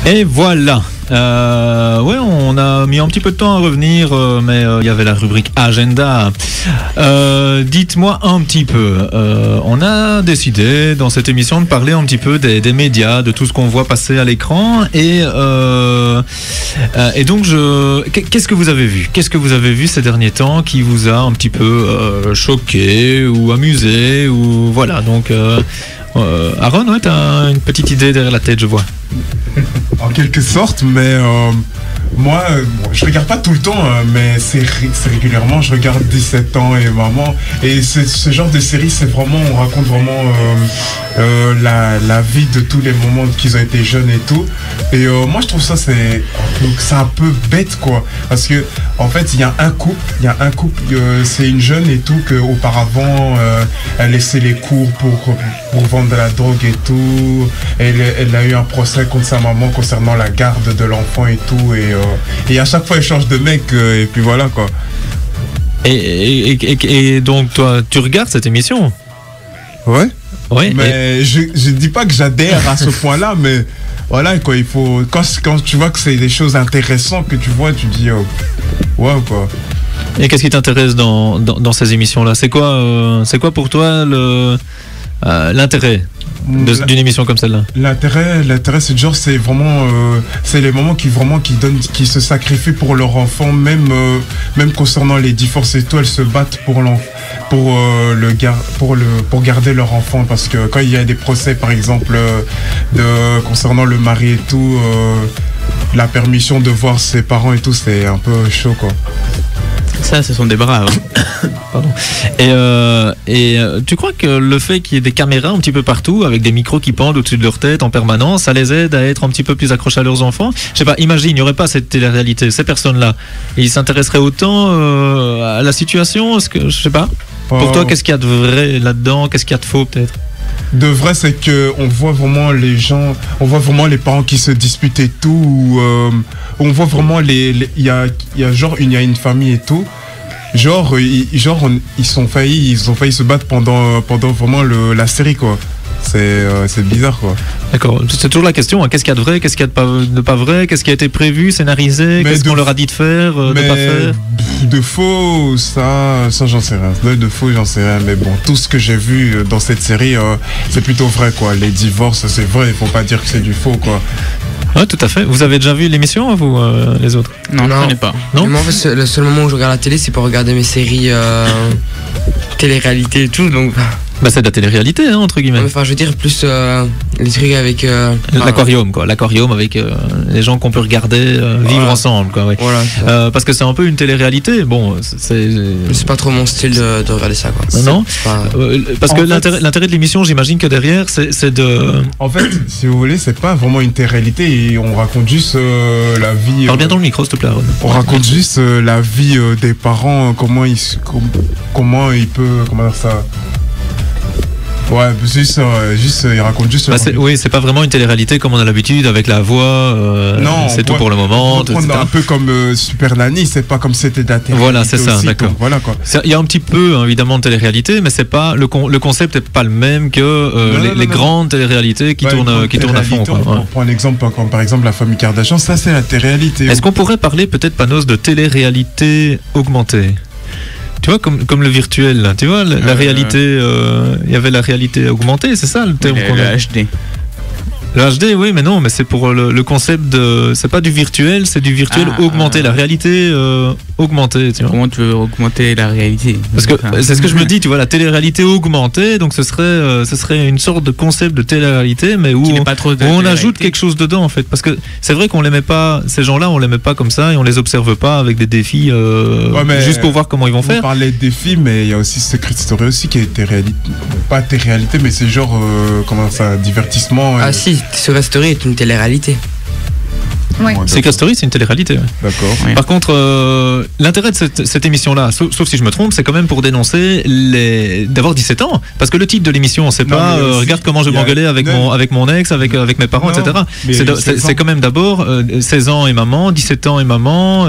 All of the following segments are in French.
Et voilà. Ouais, on a mis un petit peu de temps à revenir, mais il y avait la rubrique agenda. Dites-moi un petit peu. On a décidé dans cette émission de parler un petit peu des médias, de tout ce qu'on voit passer à l'écran. Et donc, qu'est-ce que vous avez vu ? Qu'est-ce que vous avez vu ces derniers temps qui vous a un petit peu choqué ou amusé ou voilà. Donc, Aaron, ouais, t'as une petite idée derrière la tête, je vois. En quelque sorte, mais moi, je regarde pas tout le temps, mais c'est régulièrement, je regarde 17 ans et maman. Et ce genre de série, c'est vraiment, on raconte vraiment la vie de tous les moments qu'ils ont été jeunes et tout. Et moi, je trouve ça, c'est un peu bête, quoi. Parce que, en fait, il y a un couple, c'est une jeune et tout, qu'auparavant, elle laissait les cours pour vendre de la drogue et tout. Elle a eu un procès contre sa maman concernant la garde de l'enfant et tout. Et à chaque fois, elle change de mec, et puis voilà, quoi. Et donc, toi, tu regardes cette émission ? Ouais. Ouais. Mais je dis pas que j'adhère à ce point-là, mais voilà, quoi, il faut. Quand tu vois que c'est des choses intéressantes que tu vois, tu dis, ouais, quoi. Et qu'est-ce qui t'intéresse dans ces émissions-là ? C'est quoi pour toi l'intérêt d'une émission comme celle-là? L'intérêt, c'est genre, c'est vraiment, c'est les moments qui se sacrifient pour leur enfant, même concernant les divorces et tout, elles se battent pour garder leur enfant, parce que quand il y a des procès, par exemple, concernant le mari et tout, la permission de voir ses parents et tout, c'est un peu chaud, quoi. Ça, ce sont des bras. Pardon. Et tu crois que le fait qu'il y ait des caméras un petit peu partout, avec des micros qui pendent au-dessus de leur tête en permanence, ça les aide à être un petit peu plus accrochés à leurs enfants ? Je sais pas, imagine, il n'y aurait pas cette télé-réalité, ces personnes-là, ils s'intéresseraient autant à la situation ? Est-ce que, je sais pas. Pour toi, qu'est-ce qu'il y a de vrai là-dedans ? Qu'est-ce qu'il y a de faux, peut-être ? De vrai, c'est que on voit vraiment les gens, on voit vraiment les parents qui se disputent et tout. On voit vraiment il y a une famille et tout. Ils ont failli se battre pendant vraiment la série, quoi. C'est bizarre, quoi. D'accord, c'est toujours la question, hein. Qu'est-ce qu'il y a de vrai, qu'est-ce qu'il y a de pas vrai, qu'est-ce qui a été prévu, scénarisé, qu'est-ce qu'on leur a dit de faire, de pas faire. De faux, ça j'en sais rien. De faux, j'en sais rien. Mais bon, tout ce que j'ai vu dans cette série, c'est plutôt vrai, quoi. Les divorces, c'est vrai, il faut pas dire que c'est du faux, quoi. Ouais, tout à fait. Vous avez déjà vu l'émission, vous, les autres ? Non, je ne connais pas. Non. Moi, en fait, le seul moment où je regarde la télé, c'est pour regarder mes séries télé-réalité et tout, donc. Bah, c'est de la télé-réalité, hein, entre guillemets. Enfin, je veux dire plus les trucs avec. L'aquarium, quoi. L'aquarium avec les gens qu'on peut regarder vivre ensemble, quoi. Ouais. Voilà. Parce que c'est un peu une télé-réalité. Bon, c'est pas trop mon style de regarder ça, quoi. Non. Parce que fait, l'intérêt de l'émission, j'imagine que derrière, c'est de. En fait, si vous voulez, c'est pas vraiment une télé-réalité et on raconte juste la vie. Parle bien dans le micro, s'il te plaît, Aaron. On raconte juste la vie des parents, comment il peut, comment dire ça. Ouais, juste il raconte juste. Bah oui, c'est pas vraiment une télé-réalité comme on a l'habitude avec la voix. Non, c'est tout pour le moment. Un peu comme Super Nanny, c'est pas comme c'était de la télé. Voilà, c'est ça, aussi, d'accord. Donc, voilà, quoi. Il y a un petit peu évidemment de télé-réalité, mais c'est pas le concept n'est pas le même que les grandes télé-réalités qui tournent à fond. On prend un exemple comme par exemple la famille Kardashian, ça c'est la télé-réalité. Est-ce qu'on pourrait parler peut-être, Panos, de télé-réalité augmentée ? Tu vois, comme le virtuel, là. Tu vois, la réalité, il y avait la réalité augmentée, c'est ça le terme qu'on a ? Le HD. Le HD, oui, mais non, mais c'est pour le concept de... C'est pas du virtuel, c'est du virtuel augmenté, la réalité augmentée, tu vois. Comment tu veux augmenter la réalité ? Parce que c'est ce que je me dis, tu vois, la télé-réalité augmentée, donc ce serait une sorte de concept de télé-réalité, mais où on ajoute quelque chose dedans, en fait. Parce que c'est vrai qu'on l'aimait pas, ces gens-là, on l'aimait pas comme ça, et on les observe pas avec des défis, juste pour voir comment ils vont faire. On parlait de défis, mais il y a aussi Secret Story aussi qui est télé-réalité. Pas télé-réalité, mais c'est genre, comment ça, divertissement. Ah si, Secret Story est une télé-réalité. Ouais. Secret Story, c'est une télé-réalité. Ouais. D'accord. Oui. Par contre, l'intérêt de cette émission-là, sauf si je me trompe, c'est quand même pour dénoncer d'avoir 17 ans. Parce que le titre de l'émission, c'est Non, pas mais aussi, regarde comment je il y a- m'engueulais avec mon ex, avec mes parents, Non, etc. mais il y a eu 16 ans. C'est quand même d'abord 16 ans et maman, 17 ans et maman.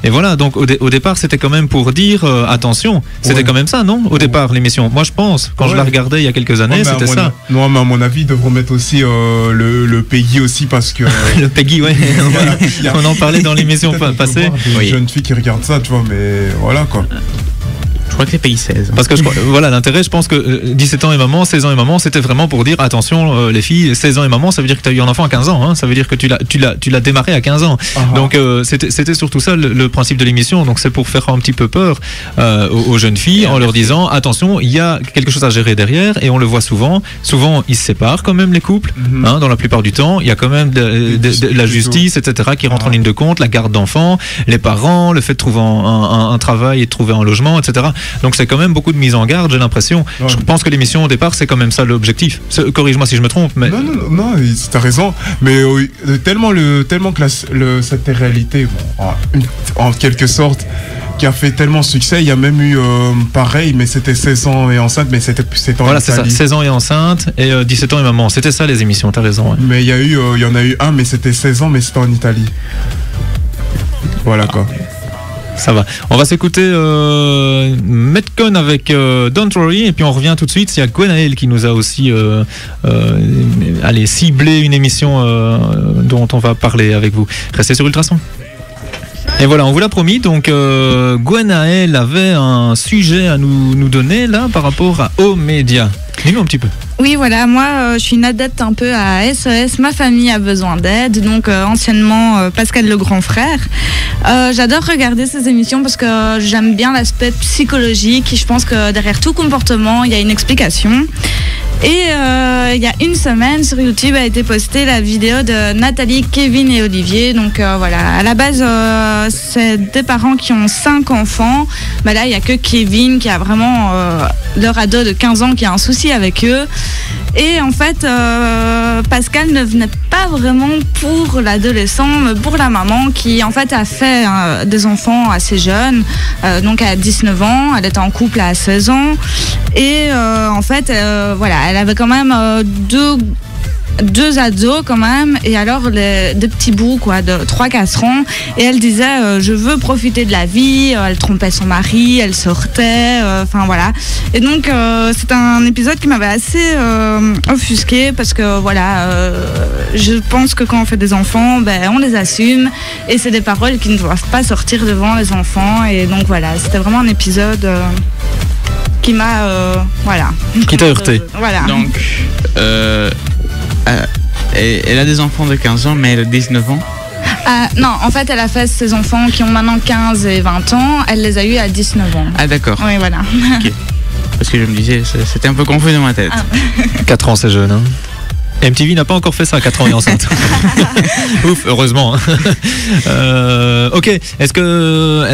Et voilà, donc au départ, c'était quand même pour dire attention. C'était Ouais. quand même ça, non? Au départ, l'émission. Moi, je pense, quand je Ouais. la regardais il y a quelques Ouais, années, mais à c'était mon- ça. Non, mais à mon avis, ils devront mettre aussi le Peggy aussi parce que. Le Peggy, ouais. il y a- On en parlait dans l'émission Peut-être on peut passée. voir des Oui. jeunes filles qui regardent ça, tu vois, mais voilà quoi. Je crois que c'est pays 16. Parce que je crois, voilà, l'intérêt, je pense que 17 ans et maman, 16 ans et maman, c'était vraiment pour dire attention, les filles, 16 ans et maman, ça veut dire que tu as eu un enfant à 15 ans, hein, ça veut dire que tu l'as démarré à 15 ans. Ah. Donc c'était surtout ça le principe de l'émission. Donc c'est pour faire un petit peu peur aux jeunes filles en leur disant attention, il y a quelque chose à gérer derrière et on le voit souvent. Souvent ils se séparent quand même les couples, Mhm. hein, dans la plupart du temps. Il y a quand même de la justice, etc. qui rentre en ligne de compte, la garde d'enfants, les parents, le fait de trouver un travail et de trouver un logement, etc. Donc c'est quand même beaucoup de mise en garde, j'ai l'impression. Ouais. Je pense que l'émission au départ c'est quand même ça l'objectif. Corrige-moi si je me trompe, mais Non, t'as raison. Mais oui, tellement que cette réalité, bon, en quelque sorte, qui a fait tellement succès, il y a même eu pareil, mais c'était 16 ans et enceinte, mais c'était en voilà, c'est ça. Italie. 16 ans et enceinte et 17 ans et maman. C'était ça les émissions, t'as raison. Ouais. Mais il y en a eu un, mais c'était 16 ans, mais c'était en Italie. Voilà quoi. Ça va. On va s'écouter Metcon avec Don't Worry et puis on revient tout de suite. Il y a Gwenaël qui nous a aussi ciblé une émission dont on va parler avec vous. Restez sur Ultrason. Et voilà, on vous l'a promis. Donc Gwenaël avait un sujet à nous donner là par rapport à O-Media. Dis-nous un petit peu. Oui, voilà, moi je suis une adepte un peu à SOS, ma famille a besoin d'aide, donc anciennement Pascal le grand frère. J'adore regarder ces émissions parce que j'aime bien l'aspect psychologique. Je pense que derrière tout comportement, il y a une explication. Et il y a une semaine sur YouTube a été postée la vidéo de Nathalie, Kevin et Olivier. Donc voilà, à la base c'est des parents qui ont 5 enfants. Bah là il n'y a que Kevin qui a vraiment leur ado de 15 ans qui a un souci avec eux. Et en fait Pascal ne venait pas vraiment pour l'adolescent mais pour la maman qui en fait a fait des enfants assez jeunes. Donc elle a 19 ans, elle était en couple à 16 ans. Et en fait voilà, elle avait quand même deux ados quand même, et alors des petits bouts quoi, de 3-4 ans, et elle disait je veux profiter de la vie, elle trompait son mari, elle sortait, enfin voilà. Et donc c'est un épisode qui m'avait assez offusqué parce que voilà, je pense que quand on fait des enfants, ben, on les assume, et c'est des paroles qui ne doivent pas sortir devant les enfants, et donc voilà, c'était vraiment un épisode qui m'a voilà. Qui t'a heurté. Voilà. Donc, elle a des enfants de 15 ans, mais elle a 19 ans. Non, en fait, elle a fait ses enfants qui ont maintenant 15 et 20 ans. Elle les a eus à 19 ans. Ah d'accord. Oui, voilà. Parce que je me disais, c'était un peu confus dans ma tête. 4 ans, c'est jeune. Hein. MTV n'a pas encore fait ça, 4 ans et enceinte. Ouf, heureusement. Ok, est-ce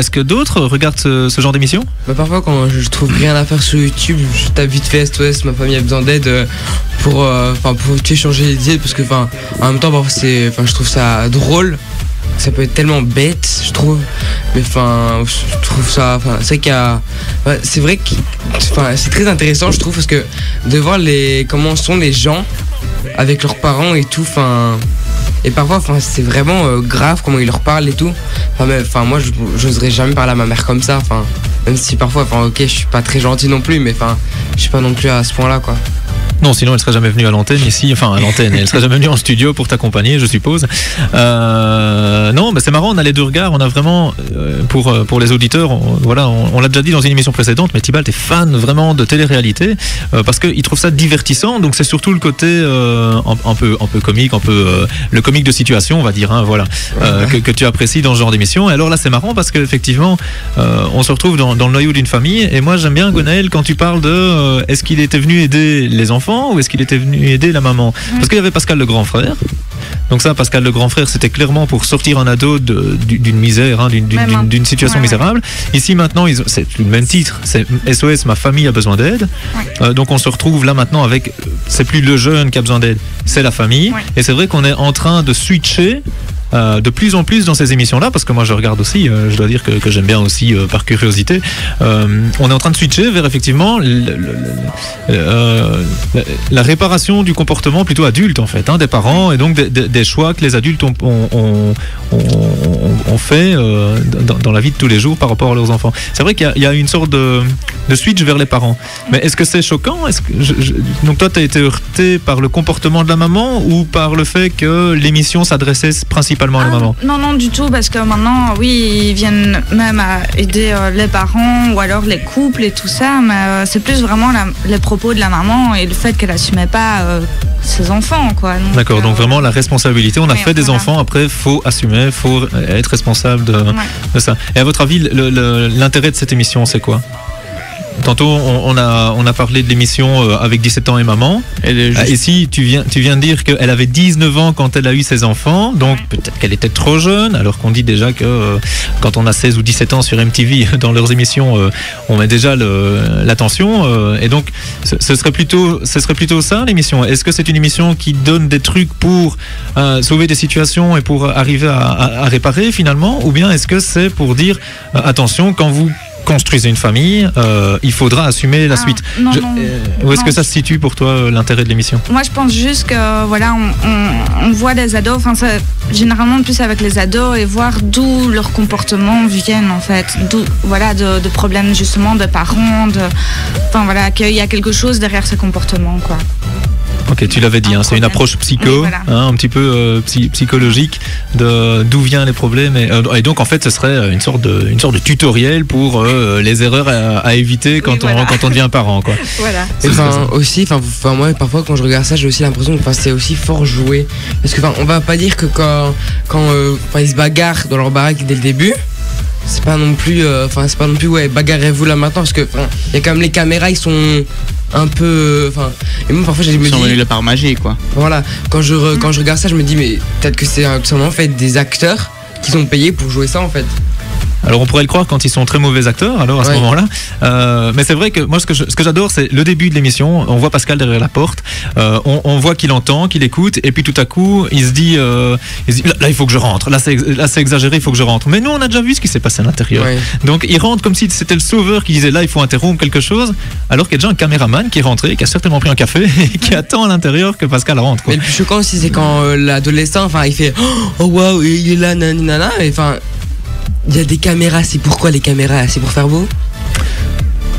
que d'autres regardent ce genre d'émission? Bah, parfois quand je trouve rien à faire sur YouTube, je tape vite fait SOS, ma famille a besoin d'aide pour changer les idées, parce que en même temps parfois je trouve ça drôle. Ça peut être tellement bête, je trouve, mais je trouve ça, c'est qu'il y a, c'est vrai que, c'est très intéressant, je trouve, parce que de voir comment sont les gens avec leurs parents et tout, et parfois, c'est vraiment grave comment ils leur parlent et tout. Moi, j'oserais jamais parler à ma mère comme ça, même si parfois, ok, je suis pas très gentil non plus, mais je suis pas non plus à ce point-là, quoi. Non, sinon elle serait jamais venue à l'antenne ici, à l'antenne, elle serait jamais venue en studio pour t'accompagner, je suppose. Non, c'est marrant, on a les deux regards, on a vraiment, pour les auditeurs, on l'a déjà dit dans une émission précédente, mais Tibalt est fan vraiment de télé-réalité, parce qu'il trouve ça divertissant, donc c'est surtout le côté un peu comique, le comique de situation, on va dire, hein, voilà, que tu apprécies dans ce genre d'émission. Et alors là, c'est marrant parce qu'effectivement, on se retrouve dans le noyau d'une famille, et moi j'aime bien, Gwenaël, quand tu parles de est-ce qu'il était venu aider les enfants ou est-ce qu'il était venu aider la maman? Parce qu'il y avait Pascal le grand frère. Donc ça, Pascal le grand frère, c'était clairement pour sortir un ado d'une misère, hein, d'une situation misérable. Ici maintenant, c'est le même titre, c'est SOS, ma famille a besoin d'aide. Donc on se retrouve là maintenant avec, c'est plus le jeune qui a besoin d'aide, c'est la famille. Et c'est vrai qu'on est en train de switcher de plus en plus dans ces émissions-là, parce que moi je regarde aussi, je dois dire que j'aime bien aussi par curiosité. On est en train de switcher vers effectivement la réparation du comportement plutôt adulte en fait, des parents, et donc des choix que les adultes ont fait dans la vie de tous les jours par rapport à leurs enfants. C'est vrai qu'il y a une sorte de switch vers les parents. Mais est-ce que c'est choquant? Donc toi, tu as été heurté par le comportement de la maman ou par le fait que l'émission s'adressait principalement à la maman? Non, du tout, parce que maintenant, oui, ils viennent même à aider les parents ou alors les couples et tout ça, mais c'est plus vraiment les propos de la maman et le fait qu'elle n'assumait pas ses enfants, quoi. D'accord, donc vraiment la responsabilité. On a fait des enfants, après, faut assumer, faut être responsable de ça. Et à votre avis, l'intérêt de cette émission, c'est quoi? Tantôt, on a parlé de l'émission avec 17 ans et maman. Et si tu viens de dire qu'elle avait 19 ans quand elle a eu ses enfants, donc peut-être qu'elle était trop jeune, alors qu'on dit déjà que quand on a 16 ou 17 ans sur MTV, dans leurs émissions, on met déjà l'attention. Et donc, ce serait plutôt ça, l'émission. Est-ce que c'est une émission qui donne des trucs pour sauver des situations et pour arriver à réparer finalement? Ou bien est-ce que c'est pour dire, attention, quand vous construisez une famille, il faudra assumer la suite. Où est-ce que ça se situe pour toi, l'intérêt de l'émission? Moi, je pense juste que voilà, on voit des ados, généralement plus avec les ados, et voir d'où leurs comportements viennent en fait, de problèmes justement de parents, qu'il y a quelque chose derrière ces comportements, quoi. Ok, tu l'avais dit, c'est une approche psycho, un petit peu psychologique d'où viennent les problèmes. Et donc, en fait, ce serait une sorte de tutoriel pour les erreurs à éviter quand on devient parent, quoi. Voilà. Moi, parfois, quand je regarde ça, j'ai aussi l'impression que c'est aussi fort joué. Parce que, on va pas dire que quand ils se bagarrent dans leur baraque dès le début, c'est pas non plus bagarrez-vous là maintenant, parce que il y a quand même les caméras, ils sont un peu et moi parfois je me dis le par magie, quoi. Voilà, quand je regarde ça, je me dis mais peut-être que c'est tout simplement fait des acteurs qui sont payés pour jouer ça en fait. Alors on pourrait le croire quand ils sont très mauvais acteurs, alors à ce moment-là. Mais c'est vrai que moi ce que j'adore, c'est le début de l'émission. On voit Pascal derrière la porte, on voit qu'il entend, qu'il écoute, et puis tout à coup il se dit là il faut que je rentre, là c'est exagéré, il faut que je rentre. Mais nous on a déjà vu ce qui s'est passé à l'intérieur. Donc il rentre comme si c'était le sauveur qui disait là il faut interrompre quelque chose, alors qu'il y a déjà un caméraman qui est rentré, qui a certainement pris un café et qui attend à l'intérieur que Pascal rentre, quoi. Mais le plus choquant aussi, c'est quand l'adolescent il fait oh waouh, il est là nanana, et il y a des caméras, c'est pourquoi les caméras? C'est pour faire beau?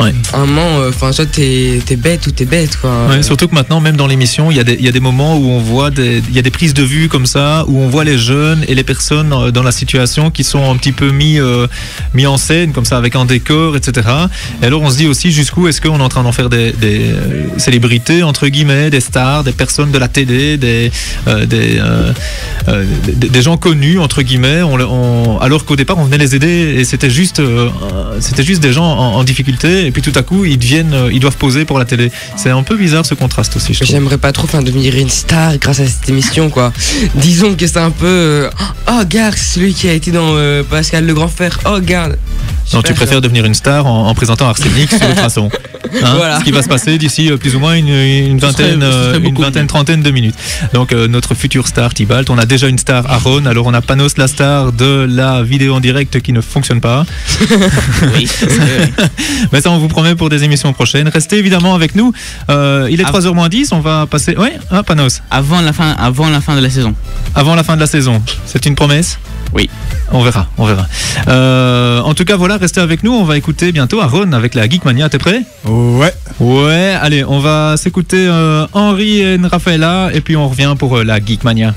Ouais. À un moment, soit t'es bête ou t'es bête, quoi. Ouais, surtout que maintenant, même dans l'émission, il y a des moments où on voit il y a des prises de vue comme ça, où on voit les jeunes et les personnes dans la situation qui sont un petit peu mis en scène comme ça, avec un décor, etc. Et alors on se dit aussi jusqu'où est-ce qu'on est en train d'en faire des célébrités entre guillemets, des stars, des personnes de la télé, des gens connus entre guillemets, alors qu'au départ on venait les aider et c'était juste des gens en difficulté. Et puis tout à coup ils doivent poser pour la télé. C'est un peu bizarre ce contraste aussi, je trouve. J'aimerais pas trop devenir une star grâce à cette émission, quoi. Disons que c'est un peu regarde, c'est celui qui a été dans Pascal le Grand Frère, regarde. Non, tu préfères devenir une star en présentant Arsenic sur le traçon. Voilà. Ce qui va se passer d'ici plus ou moins une trentaine de minutes. Donc notre future star Tibalt, on a déjà une star Aaron, alors on a Panos, la star de la vidéo en direct qui ne fonctionne pas. Oui. Mais ça on vous promet pour des émissions prochaines. Restez évidemment avec nous. Il est 3h-10, on va passer... Oui, Panos. Avant la fin de la saison. Avant la fin de la saison. C'est une promesse? Oui. On verra. En tout cas, voilà, restez avec nous. On va écouter bientôt Aaron avec la Geekmania. T'es prêt? Ouais, allez, on va s'écouter Henri et Rafaela et puis on revient pour la Geekmania.